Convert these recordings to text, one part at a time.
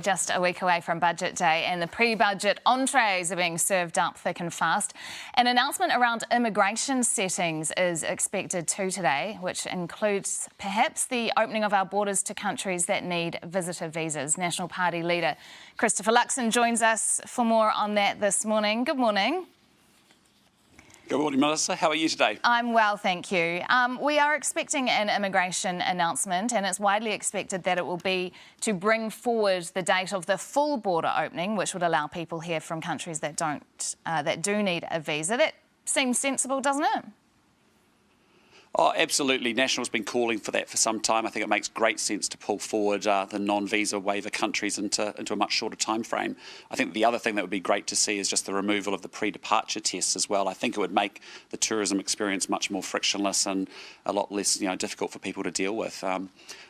Just a week away from Budget Day and the pre-budget entrees are being served up thick and fast. An announcement around immigration settings is expected too today, which includes perhaps the opening of our borders to countries that need visitor visas. National Party leader Christopher Luxon joins us for more on that this morning. Good morning. Good morning, Melissa. How are you today? I'm well, thank you. We are expecting an immigration announcement, and it's widely expected that it will be to bring forward the date of the full border opening, which would allow people here from countries that do need a visa. That seems sensible, doesn't it? Oh, absolutely. National's been calling for that for some time. I think it makes great sense to pull forward the non-visa waiver countries into a much shorter time frame. I think the other thing that would be great to see is just the removal of the pre-departure tests as well. I think it would make the tourism experience much more frictionless and a lot less difficult for people to deal with.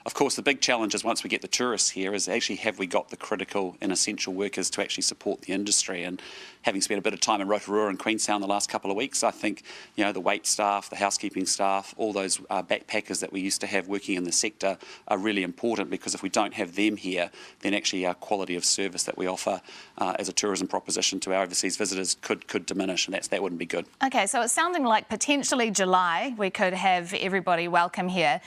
Of course, the big challenge is once we get the tourists here is actually have we got the critical and essential workers to actually support the industry. And having spent a bit of time in Rotorua and Queenstown the last couple of weeks, I think the wait staff, the housekeeping staff, all those backpackers that we used to have working in the sector are really important, because if we don't have them here, then actually our quality of service that we offer as a tourism proposition to our overseas visitors could diminish, and that wouldn't be good. Okay, so it's sounding like potentially July we could have everybody welcome here.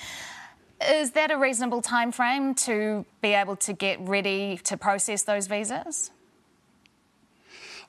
Is that a reasonable time frame to be able to get ready to process those visas?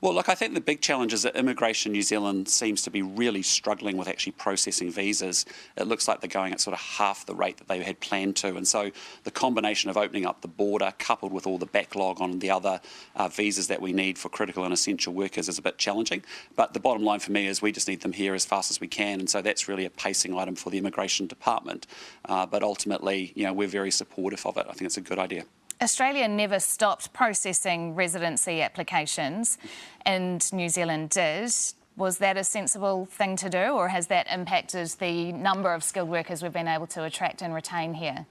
Well, look, I think the big challenge is that Immigration New Zealand seems to be really struggling with actually processing visas. It looks like they're going at sort of half the rate that they had planned to. And so the combination of opening up the border coupled with all the backlog on the other visas that we need for critical and essential workers is a bit challenging. But the bottom line for me is we just need them here as fast as we can. And so that's really a pacing item for the Immigration Department. But ultimately, we're very supportive of it. I think it's a good idea. Australia never stopped processing residency applications, and New Zealand did. Was that a sensible thing to do, or has that impacted the number of skilled workers we've been able to attract and retain here?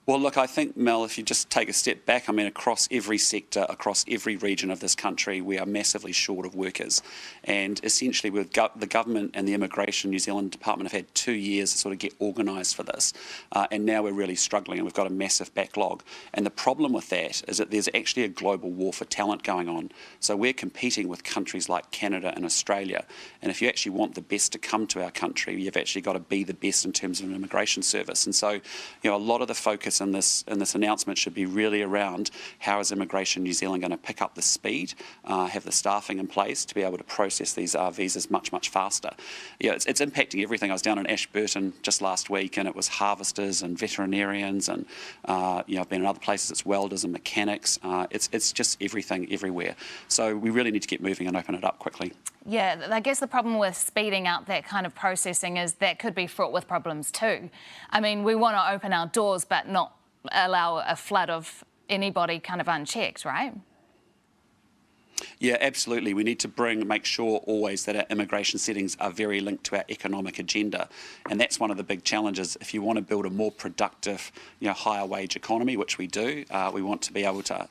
Well, look, I think, Mel, if you just take a step back, across every sector, across every region of this country, we are massively short of workers. And essentially, the government and the Immigration New Zealand Department have had 2 years to sort of get organised for this. And now we're really struggling, and we've got a massive backlog. And the problem with that is that there's actually a global war for talent going on. So we're competing with countries like Canada and Australia. And if you actually want the best to come to our country, you've actually got to be the best in terms of an immigration service. And so, a lot of the focus in this announcement should be really around how is Immigration New Zealand going to pick up the speed, have the staffing in place to be able to process these visas much faster. It's impacting everything. I was down in Ashburton just last week, and it was harvesters and veterinarians, and I've been in other places. It's welders and mechanics. It's just everything everywhere. So we really need to get moving and open it up quickly. Yeah, I guess the problem with speeding up that kind of processing is that could be fraught with problems too. We want to open our doors but not allow a flood of anybody kind of unchecked, right? Yeah, absolutely. We need to make sure always that our immigration settings are very linked to our economic agenda. And that's one of the big challenges. If you want to build a more productive, higher wage economy, which we do, we want to be able to,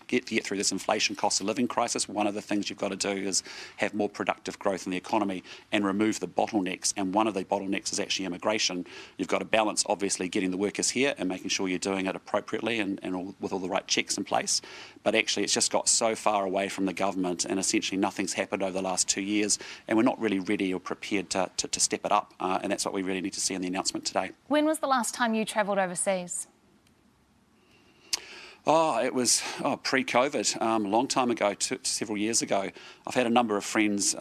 get through this inflation cost of living crisis. One of the things you've got to do is have more productive growth in the economy and remove the bottlenecks. And one of the bottlenecks is actually immigration. You've got to balance, obviously, getting the workers here and making sure you're doing it appropriately and with all the right checks in place. But actually, it's just got so far away from the government, and essentially nothing's happened over the last 2 years, and we're not really ready or prepared to step it up. And that's what we really need to see in the announcement today. When was the last time you travelled overseas? It was pre-COVID, a long time ago, several years ago. I've had a number of friends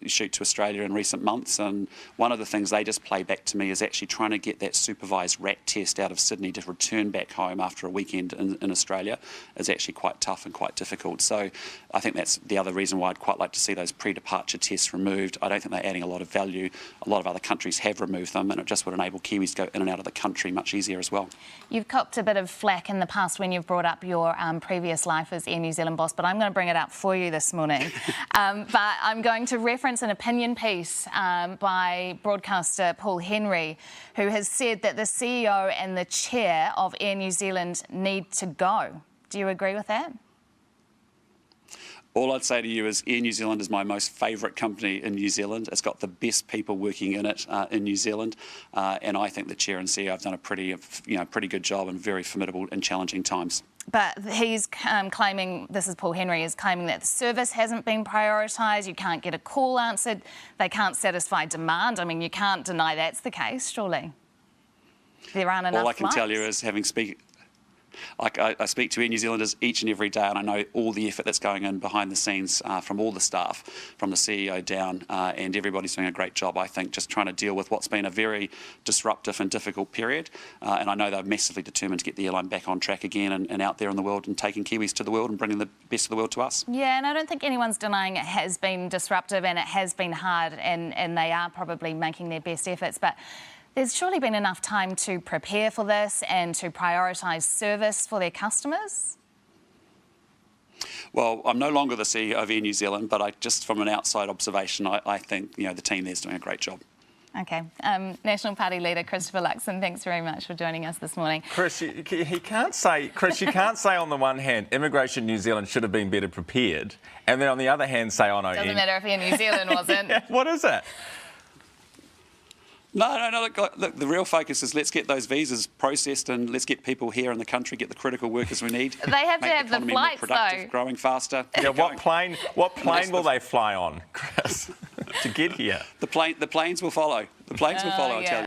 shoot to Australia in recent months, and one of the things they just play back to me is actually trying to get that supervised RAT test out of Sydney to return back home after a weekend in Australia is actually quite tough and quite difficult. So I think that's the other reason why I'd quite like to see those pre-departure tests removed. I don't think they're adding a lot of value. A lot of other countries have removed them, and it just would enable Kiwis to go in and out of the country much easier as well. You've copped a bit of flack in the past when you've brought up your previous life as Air New Zealand boss, but I'm going to bring it up for you this morning. But I'm going to reference an opinion piece by broadcaster Paul Henry, who has said that the CEO and the chair of Air New Zealand need to go. Do you agree with that? All I'd say to you is Air New Zealand is my most favourite company in New Zealand. It's got the best people working in it in New Zealand, and I think the Chair and CEO have done a pretty good job in very formidable and challenging times. But he's claiming, this is Paul Henry, is claiming that the service hasn't been prioritised, you can't get a call answered, they can't satisfy demand. I mean, you can't deny that's the case, surely. There aren't enough All I can flights. tell you is, I speak to Air New Zealanders each and every day, and I know all the effort that's going in behind the scenes from all the staff, from the CEO down, and everybody's doing a great job, I think, just trying to deal with what's been a very disruptive and difficult period. And I know they're massively determined to get the airline back on track again and out there in the world and taking Kiwis to the world and bringing the best of the world to us. Yeah, and I don't think anyone's denying it has been disruptive and it has been hard, and they are probably making their best efforts. But there's surely been enough time to prepare for this and to prioritise service for their customers? Well, I'm no longer the CEO of Air New Zealand, but just from an outside observation, I think the team there's doing a great job. OK. National Party leader Christopher Luxon, thanks very much for joining us this morning. Chris, you can't say on the one hand, Immigration New Zealand should have been better prepared, and then on the other hand say, oh no... Doesn't matter if Air New Zealand wasn't. Yeah, what is it? No, look, the real focus is let's get those visas processed and let's get people here in the country, get the critical workers we need. They have to have the flights, productive, though. Growing faster. Yeah, what plane will they fly on, Chris, to get here? The planes will follow. The planes will follow, I tell you.